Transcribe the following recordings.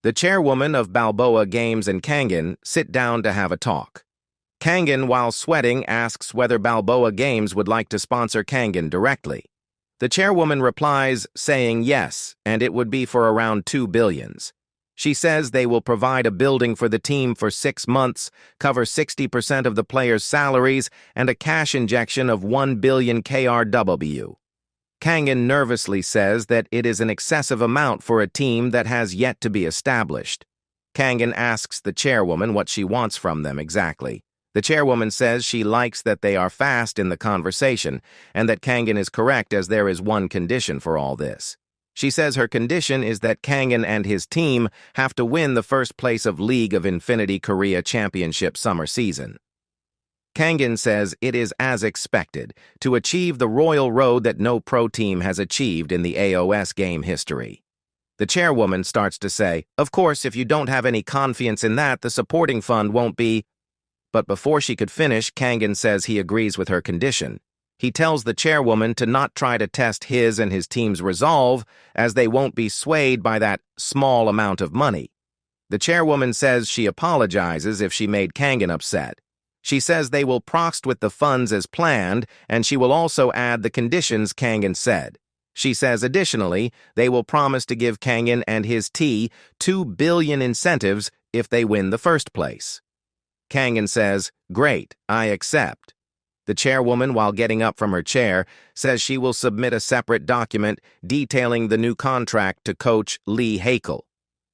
The chairwoman of Balboa Games and Kangen sit down to have a talk. Kangen, while sweating, asks whether Balboa Games would like to sponsor Kangen directly. The chairwoman replies, saying yes, and it would be for around 2 billion. She says they will provide a building for the team for 6 months, cover 60% of the players' salaries, and a cash injection of 1 billion KRW. Kangen nervously says that it is an excessive amount for a team that has yet to be established. Kangen asks the chairwoman what she wants from them exactly. The chairwoman says she likes that they are fast in the conversation, and that Kangen is correct as there is one condition for all this. She says her condition is that Kangen and his team have to win the first place of League of Infinity Korea Championship summer season. Kangen says it is as expected, to achieve the royal road that no pro team has achieved in the AOS game history. The chairwoman starts to say, of course, if you don't have any confidence in that, the supporting fund won't be... But before she could finish, Kangen says he agrees with her condition. He tells the chairwoman to not try to test his and his team's resolve, as they won't be swayed by that small amount of money. The chairwoman says she apologizes if she made Kangen upset. She says they will proceed with the funds as planned, and she will also add the conditions Kangen said. She says additionally, they will promise to give Kangen and his team 2 billion incentives if they win the first place. Kangen says, great, I accept. The chairwoman, while getting up from her chair, says she will submit a separate document detailing the new contract to coach Lee Haeckel.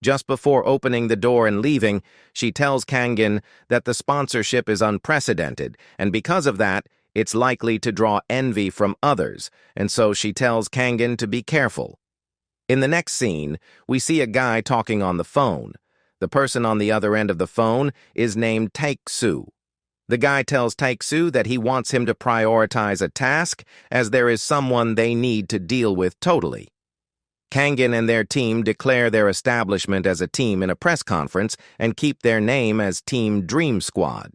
Just before opening the door and leaving, she tells Kangen that the sponsorship is unprecedented, and because of that, it's likely to draw envy from others, and so she tells Kangen to be careful. In the next scene, we see a guy talking on the phone. The person on the other end of the phone is named Taeksu. The guy tells Taeksu that he wants him to prioritize a task, as there is someone they need to deal with totally. Kangen and their team declare their establishment as a team in a press conference and keep their name as Team Dream Squad.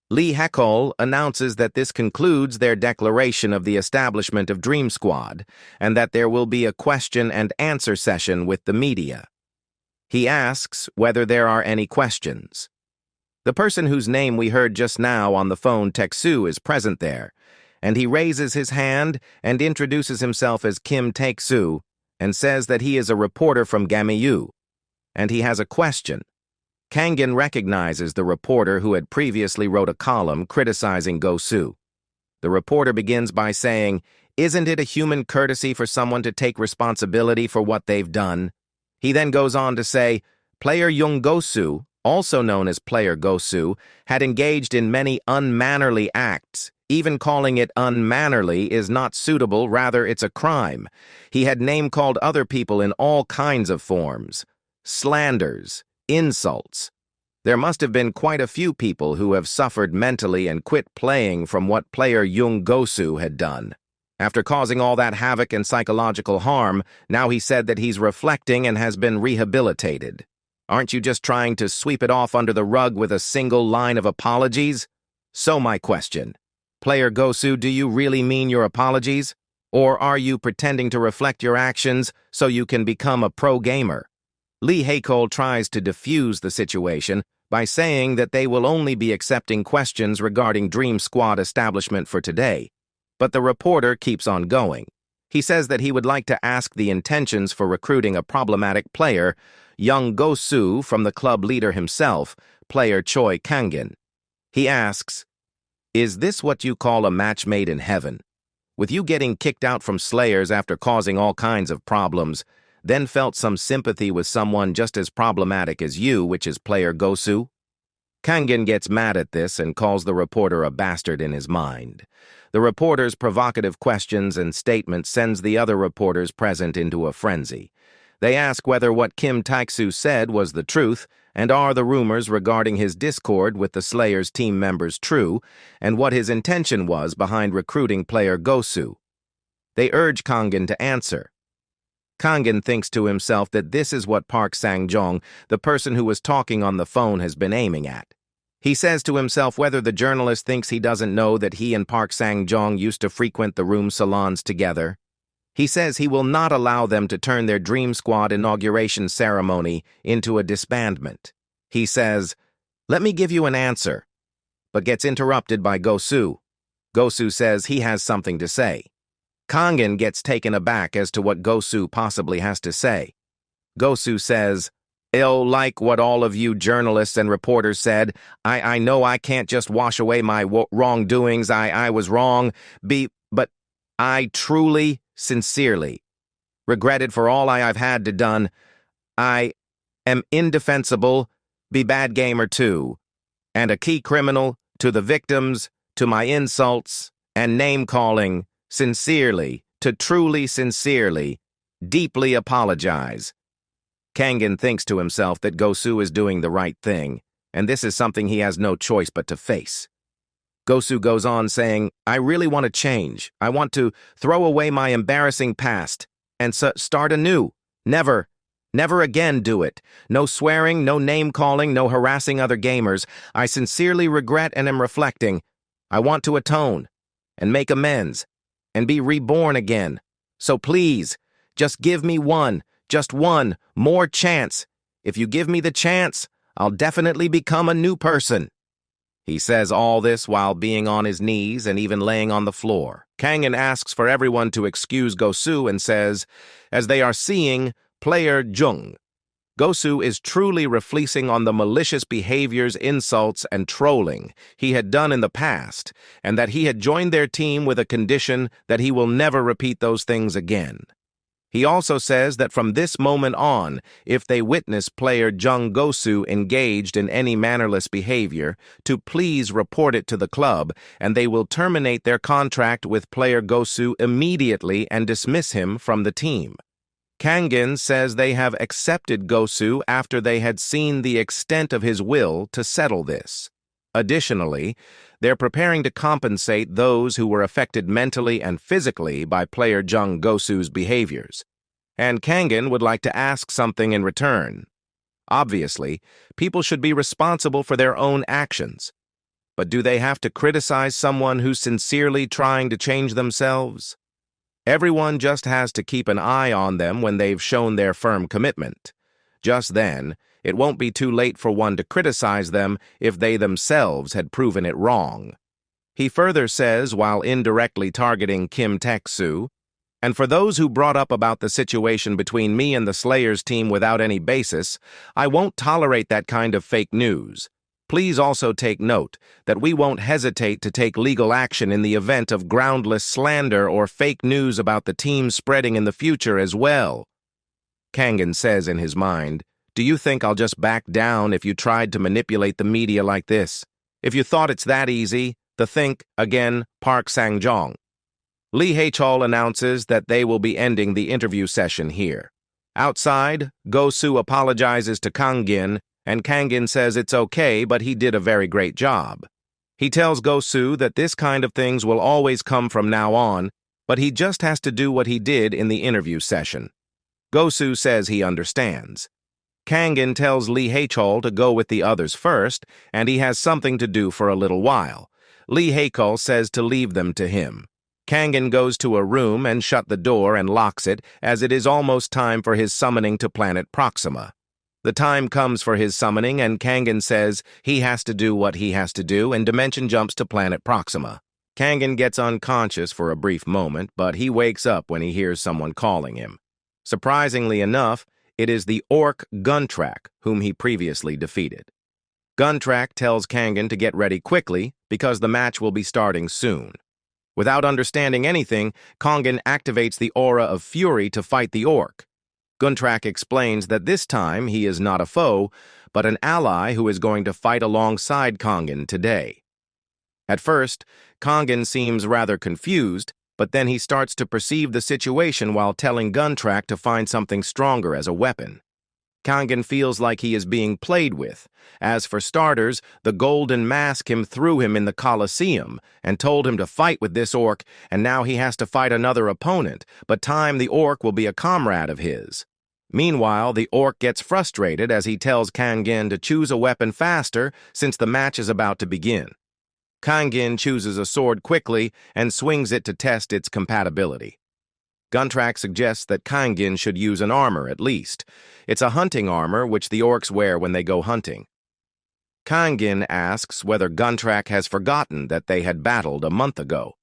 Lee Haeckel announces that this concludes their declaration of the establishment of Dream Squad, and that there will be a question and answer session with the media. He asks whether there are any questions. The person whose name we heard just now on the phone, Taeksu, is present there, and he raises his hand and introduces himself as Kim Taeksu, and says that he is a reporter from Gamiyu, and he has a question. Kangen recognizes the reporter who had previously wrote a column criticizing Gosu. The reporter begins by saying, isn't it a human courtesy for someone to take responsibility for what they've done? He then goes on to say, player Young Gosu, also known as player Gosu, had engaged in many unmannerly acts. Even calling it unmannerly is not suitable, rather it's a crime. He had name-called other people in all kinds of forms. Slanders, insults. There must have been quite a few people who have suffered mentally and quit playing from what player Young Gosu had done. After causing all that havoc and psychological harm, now he said that he's reflecting and has been rehabilitated. Aren't you just trying to sweep it off under the rug with a single line of apologies? So my question. Player Gosu, do you really mean your apologies? Or are you pretending to reflect your actions so you can become a pro gamer? Lee Haeckel tries to defuse the situation by saying that they will only be accepting questions regarding Dream Squad establishment for today. But the reporter keeps on going. He says that he would like to ask the intentions for recruiting a problematic player, Young Gosu, from the club leader himself, player Choi Kangen. He asks, is this what you call a match made in heaven? With you getting kicked out from Slayers after causing all kinds of problems, then felt some sympathy with someone just as problematic as you, which is player Gosu? Kangen gets mad at this and calls the reporter a bastard in his mind. The reporter's provocative questions and statements sends the other reporters present into a frenzy. They ask whether what Kim Taeksu said was the truth, and are the rumors regarding his discord with the Slayers team members true, and what his intention was behind recruiting player Gosu. They urge Kangen to answer. Kangen thinks to himself that this is what Park Sang-jong, the person who was talking on the phone, has been aiming at. He says to himself whether the journalist thinks he doesn't know that he and Park Sang-jong used to frequent the room salons together. He says he will not allow them to turn their Dream Squad inauguration ceremony into a disbandment. He says, "Let me give you an answer," but gets interrupted by Gosu. Gosu says he has something to say. Kangen gets taken aback as to what Gosu possibly has to say. Gosu says, like what all of you journalists and reporters said, I know I can't just wash away my wrongdoings, I was wrong, but I truly, sincerely, regretted for all I've had to done. I am indefensible, be bad gamer too, and a key criminal to the victims, to my insults and name-calling, sincerely, to truly sincerely, deeply apologize. Kangen thinks to himself that Gosu is doing the right thing, and this is something he has no choice but to face. Gosu goes on saying, I really want to change. I want to throw away my embarrassing past and start anew. Never again do it. No swearing, no name-calling, no harassing other gamers. I sincerely regret and am reflecting. I want to atone and make amends and be reborn again. So please, just give me just one more chance. If you give me the chance, I'll definitely become a new person. He says all this while being on his knees and even laying on the floor. Kangen asks for everyone to excuse Gosu and says, as they are seeing player Jung, Gosu is truly reflecting on the malicious behaviors, insults, and trolling he had done in the past, and that he had joined their team with a condition that he will never repeat those things again. He also says that from this moment on, if they witness player Jung Gosu engaged in any mannerless behavior, to please report it to the club, and they will terminate their contract with player Gosu immediately and dismiss him from the team. Kangen says they have accepted Gosu after they had seen the extent of his will to settle this. Additionally, they're preparing to compensate those who were affected mentally and physically by player Jung Gosu's behaviors. And Kangen would like to ask something in return. Obviously, people should be responsible for their own actions. But do they have to criticize someone who's sincerely trying to change themselves? Everyone just has to keep an eye on them when they've shown their firm commitment. Just then, it won't be too late for one to criticize them if they themselves had proven it wrong. He further says, while indirectly targeting Kim Taek-soo, and for those who brought up about the situation between me and the Slayers team without any basis, I won't tolerate that kind of fake news. Please also take note that we won't hesitate to take legal action in the event of groundless slander or fake news about the team spreading in the future as well. Kangen says in his mind, do you think I'll just back down if you tried to manipulate the media like this? If you thought it's that easy, think again, Park Sang-jong. Lee Hae-chol announces that they will be ending the interview session here. Outside, Gosu apologizes to Kangen, and Kangen says it's okay, but he did a very great job. He tells Gosu that this kind of things will always come from now on, but he just has to do what he did in the interview session. Gosu says he understands. Kangen tells Lee Hae-chol to go with the others first, and he has something to do for a little while. Lee Hae-chol says to leave them to him. Kangen goes to a room and shut the door and locks it, as it is almost time for his summoning to planet Proxima. The time comes for his summoning, and Kangen says he has to do what he has to do and dimension jumps to planet Proxima. Kangen gets unconscious for a brief moment, but he wakes up when he hears someone calling him. Surprisingly enough, it is the orc Guntrack, whom he previously defeated. Guntrack tells Kangen to get ready quickly because the match will be starting soon. Without understanding anything, Kangen activates the aura of fury to fight the orc. Guntrack explains that this time he is not a foe, but an ally who is going to fight alongside Kangen today. At first, Kangen seems rather confused, but then he starts to perceive the situation while telling Guntrack to find something stronger as a weapon. Kangen feels like he is being played with. As for starters, the golden mask threw him in the Colosseum and told him to fight with this orc, and now he has to fight another opponent, but the orc will be a comrade of his. Meanwhile, the orc gets frustrated as he tells Kangen to choose a weapon faster since the match is about to begin. Kangen chooses a sword quickly and swings it to test its compatibility. Guntrak suggests that Kangin should use an armor at least. It's a hunting armor which the orcs wear when they go hunting. Kangin asks whether Guntrak has forgotten that they had battled a month ago.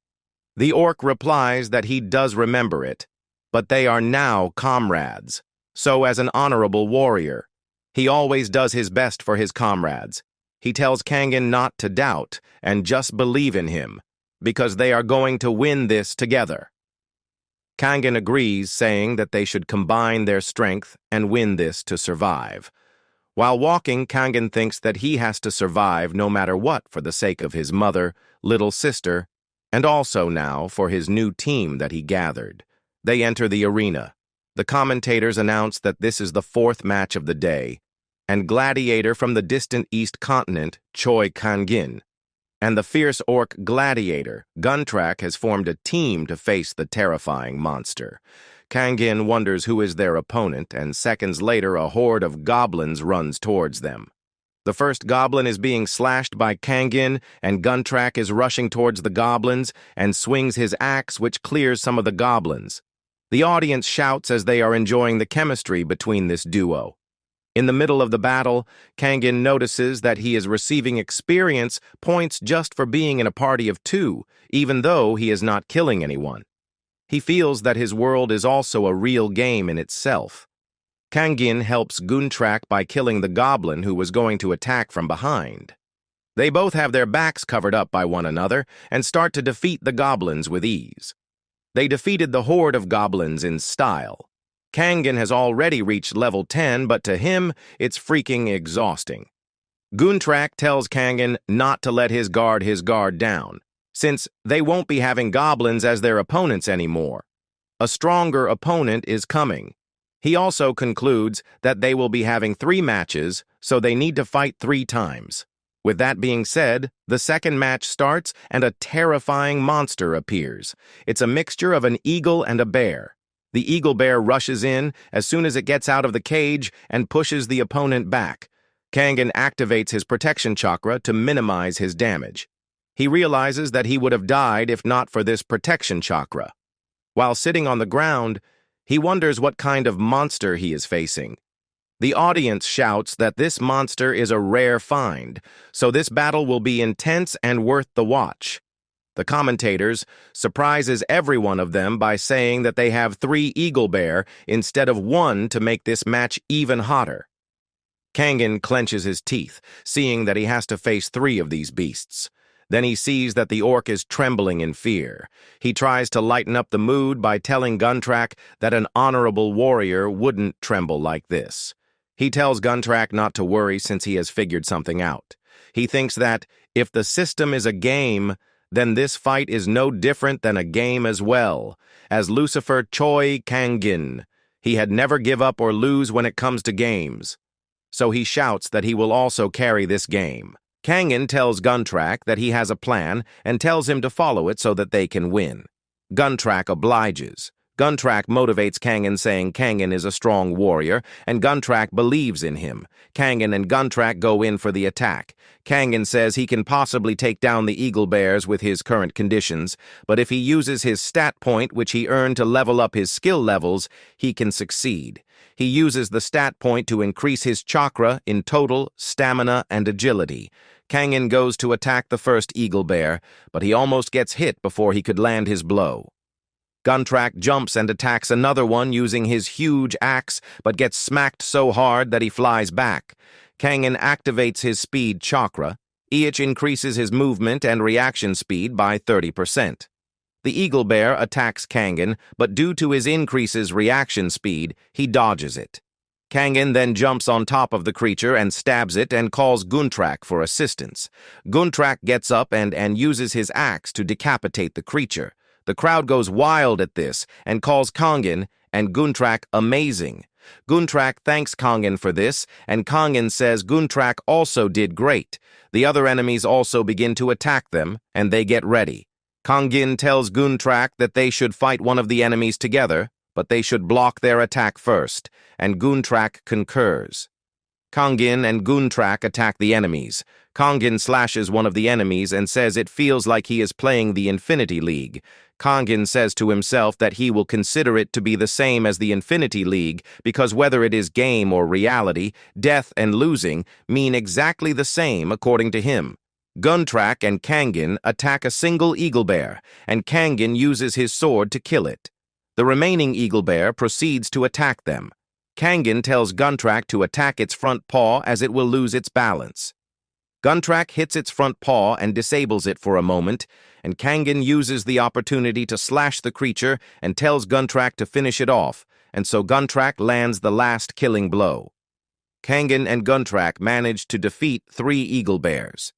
The orc replies that he does remember it, but they are now comrades. So as an honorable warrior, he always does his best for his comrades. He tells Kangin not to doubt and just believe in him, because they are going to win this together. Kangin agrees, saying that they should combine their strength and win this to survive. While walking, Kangin thinks that he has to survive no matter what for the sake of his mother, little sister, and also now for his new team that he gathered. They enter the arena. The commentators announce that this is the fourth match of the day, and gladiator from the distant East Continent, Choi Kangin, and the fierce orc gladiator, Guntrak, has formed a team to face the terrifying monster. Kangin wonders who is their opponent, and seconds later a horde of goblins runs towards them. The first goblin is being slashed by Kangin, and Guntrak is rushing towards the goblins and swings his axe, which clears some of the goblins. The audience shouts as they are enjoying the chemistry between this duo. In the middle of the battle, Kangin notices that he is receiving experience points just for being in a party of two, even though he is not killing anyone. He feels that his world is also a real game in itself. Kangin helps Guntrak by killing the goblin who was going to attack from behind. They both have their backs covered up by one another and start to defeat the goblins with ease. They defeated the horde of goblins in style. Kangin has already reached level 10, but to him, it's freaking exhausting. Guntrak tells Kangin not to let his guard down, since they won't be having goblins as their opponents anymore. A stronger opponent is coming. He also concludes that they will be having 3 matches, so they need to fight 3 times. With that being said, the second match starts and a terrifying monster appears. It's a mixture of an eagle and a bear. The eagle bear rushes in as soon as it gets out of the cage and pushes the opponent back. Kangin activates his protection chakra to minimize his damage. He realizes that he would have died if not for this protection chakra. While sitting on the ground, he wonders what kind of monster he is facing. The audience shouts that this monster is a rare find, so this battle will be intense and worth the watch. The commentators surprises every one of them by saying that they have 3 eagle bear instead of 1 to make this match even hotter. Kangin clenches his teeth, seeing that he has to face 3 of these beasts. Then he sees that the orc is trembling in fear. He tries to lighten up the mood by telling Guntrak that an honorable warrior wouldn't tremble like this. He tells Guntrak not to worry since he has figured something out. He thinks that if the system is a game, then this fight is no different than a game as well. As Lucifer Choi Kangin, he had never give up or lose when it comes to games. So he shouts that he will also carry this game. Kangin tells Guntrak that he has a plan and tells him to follow it so that they can win. Guntrak obliges. Guntrak motivates Kangin, saying Kangin is a strong warrior, and Guntrak believes in him. Kangin and Guntrak go in for the attack. Kangin says he can possibly take down the eagle bears with his current conditions, but if he uses his stat point, which he earned to level up his skill levels, he can succeed. He uses the stat point to increase his chakra in total, stamina, and agility. Kangin goes to attack the first eagle bear, but he almost gets hit before he could land his blow. Guntrak jumps and attacks another one using his huge axe, but gets smacked so hard that he flies back. Kangin activates his speed chakra. Each increases his movement and reaction speed by 30%. The eagle bear attacks Kangin, but due to his increases reaction speed, he dodges it. Kangin then jumps on top of the creature and stabs it and calls Guntrak for assistance. Guntrak gets up and uses his axe to decapitate the creature. The crowd goes wild at this and calls Kangin and Guntrak amazing. Guntrak thanks Kangin for this, and Kangin says Guntrak also did great. The other enemies also begin to attack them, and they get ready. Kangin tells Guntrak that they should fight one of the enemies together, but they should block their attack first, and Guntrak concurs. Kangin and Guntrak attack the enemies. Kangin slashes one of the enemies and says it feels like he is playing the Infinity League. Kangin says to himself that he will consider it to be the same as the Infinity League because whether it is game or reality, death and losing mean exactly the same according to him. Guntrak and Kangin attack a single eagle bear, and Kangin uses his sword to kill it. The remaining eagle bear proceeds to attack them. Kangin tells Guntrak to attack its front paw as it will lose its balance. Guntrak hits its front paw and disables it for a moment, and Kangin uses the opportunity to slash the creature and tells Guntrak to finish it off, and so Guntrak lands the last killing blow. Kangin and Guntrak manage to defeat 3 eagle bears.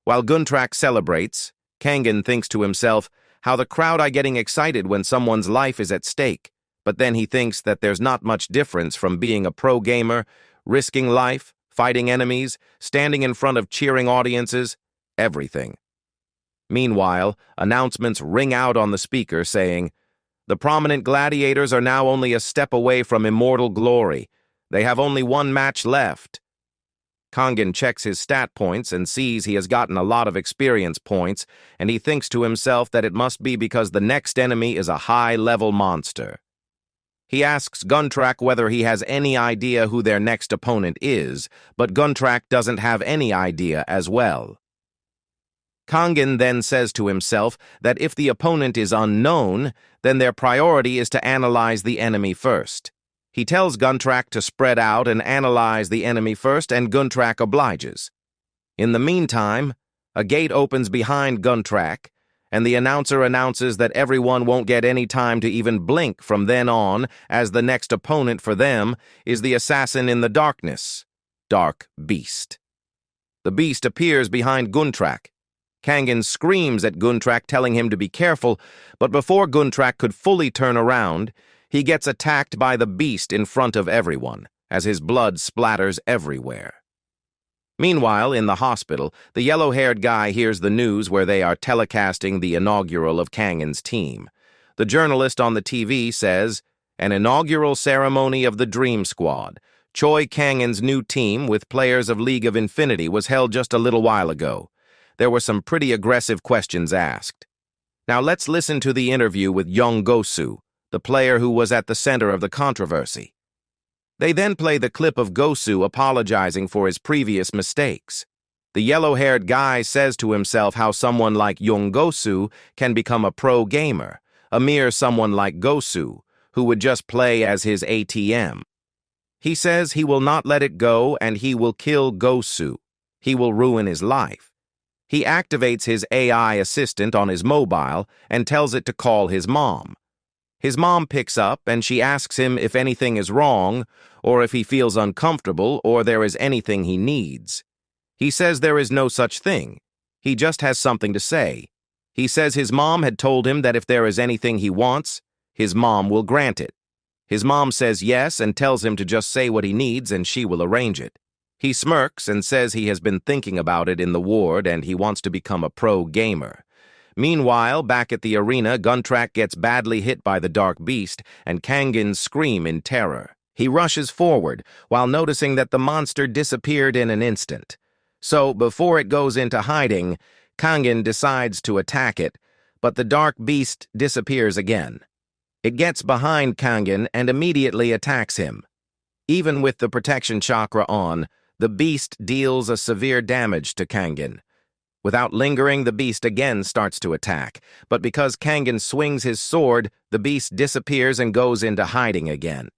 While Guntrak celebrates, Kangin thinks to himself, how the crowd are getting excited when someone's life is at stake. But then he thinks that there's not much difference from being a pro gamer, risking life, fighting enemies, standing in front of cheering audiences, everything. Meanwhile, announcements ring out on the speaker saying, "The prominent gladiators are now only a step away from immortal glory. They have only 1 match left." Kangin checks his stat points and sees he has gotten a lot of experience points, and he thinks to himself that it must be because the next enemy is a high-level monster. He asks Guntrak whether he has any idea who their next opponent is, but Guntrak doesn't have any idea as well. Kangin then says to himself that if the opponent is unknown, then their priority is to analyze the enemy first. He tells Guntrak to spread out and analyze the enemy first, and Guntrak obliges. In the meantime, a gate opens behind Guntrak, and the announcer announces that everyone won't get any time to even blink from then on, as the next opponent for them is the assassin in the darkness, Dark Beast. The beast appears behind Guntrak. Kangin screams at Guntrak, telling him to be careful, but before Guntrak could fully turn around, he gets attacked by the beast in front of everyone, as his blood splatters everywhere. Meanwhile, in the hospital, the yellow-haired guy hears the news where they are telecasting the inaugural of Kangin's team. The journalist on the TV says, "An inaugural ceremony of the Dream Squad. Choi Kangin's new team with players of League of Infinity was held just a little while ago. There were some pretty aggressive questions asked." Now let's listen to the interview with young Gosu, the player who was at the center of the controversy. They then play the clip of Gosu apologizing for his previous mistakes. The yellow-haired guy says to himself how someone like young Gosu can become a pro gamer, a mere someone like Gosu, who would just play as his ATM. He says he will not let it go and he will kill Gosu. He will ruin his life. He activates his AI assistant on his mobile and tells it to call his mom. His mom picks up and she asks him if anything is wrong, or if he feels uncomfortable, or there is anything he needs. He says there is no such thing. He just has something to say. He says his mom had told him that if there is anything he wants, his mom will grant it. His mom says yes and tells him to just say what he needs and she will arrange it. He smirks and says he has been thinking about it in the ward and he wants to become a pro gamer. Meanwhile, back at the arena, Guntrak gets badly hit by the Dark Beast, and Kangin screams in terror. He rushes forward, while noticing that the monster disappeared in an instant. So, before it goes into hiding, Kangin decides to attack it, but the Dark Beast disappears again. It gets behind Kangin and immediately attacks him. Even with the protection chakra on, the beast deals a severe damage to Kangin. Without lingering, the beast again starts to attack, but because Kangin swings his sword, the beast disappears and goes into hiding again.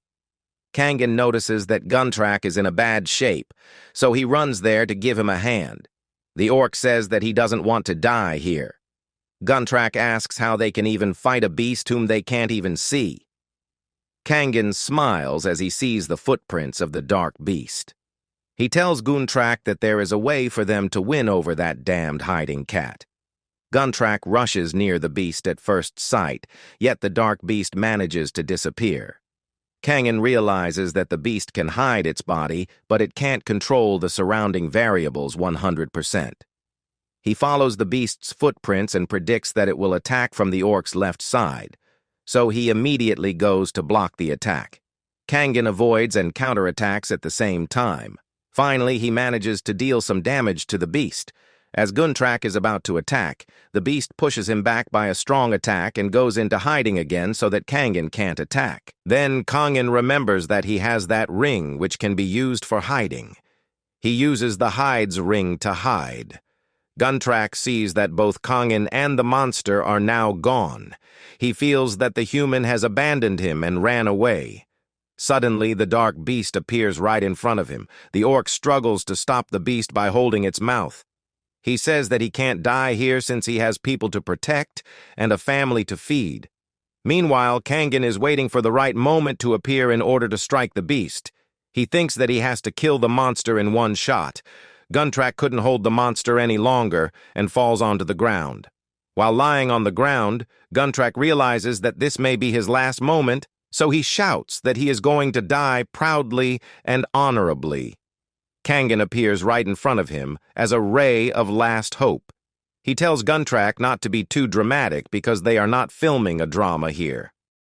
Kangin notices that Guntrak is in a bad shape, so he runs there to give him a hand. The orc says that he doesn't want to die here. Guntrak asks how they can even fight a beast whom they can't even see. Kangin smiles as he sees the footprints of the Dark Beast. He tells Guntrak that there is a way for them to win over that damned hiding cat. Guntrak rushes near the beast at first sight, yet the Dark Beast manages to disappear. Kangin realizes that the beast can hide its body, but it can't control the surrounding variables 100%. He follows the beast's footprints and predicts that it will attack from the orc's left side, so he immediately goes to block the attack. Kangin avoids and counterattacks at the same time. Finally, he manages to deal some damage to the beast. As Guntrak is about to attack, the beast pushes him back by a strong attack and goes into hiding again so that Kangen can't attack. Then Kangen remembers that he has that ring which can be used for hiding. He uses the hide's ring to hide. Guntrak sees that both Kangen and the monster are now gone. He feels that the human has abandoned him and ran away. Suddenly, the dark beast appears right in front of him. The orc struggles to stop the beast by holding its mouth. He says that he can't die here since he has people to protect and a family to feed. Meanwhile, Kangen is waiting for the right moment to appear in order to strike the beast. He thinks that he has to kill the monster in one shot. Guntrak couldn't hold the monster any longer and falls onto the ground. While lying on the ground, Guntrak realizes that this may be his last moment, so he shouts that he is going to die proudly and honorably. Kangen appears right in front of him as a ray of last hope. He tells Guntrak not to be too dramatic because they are not filming a drama here.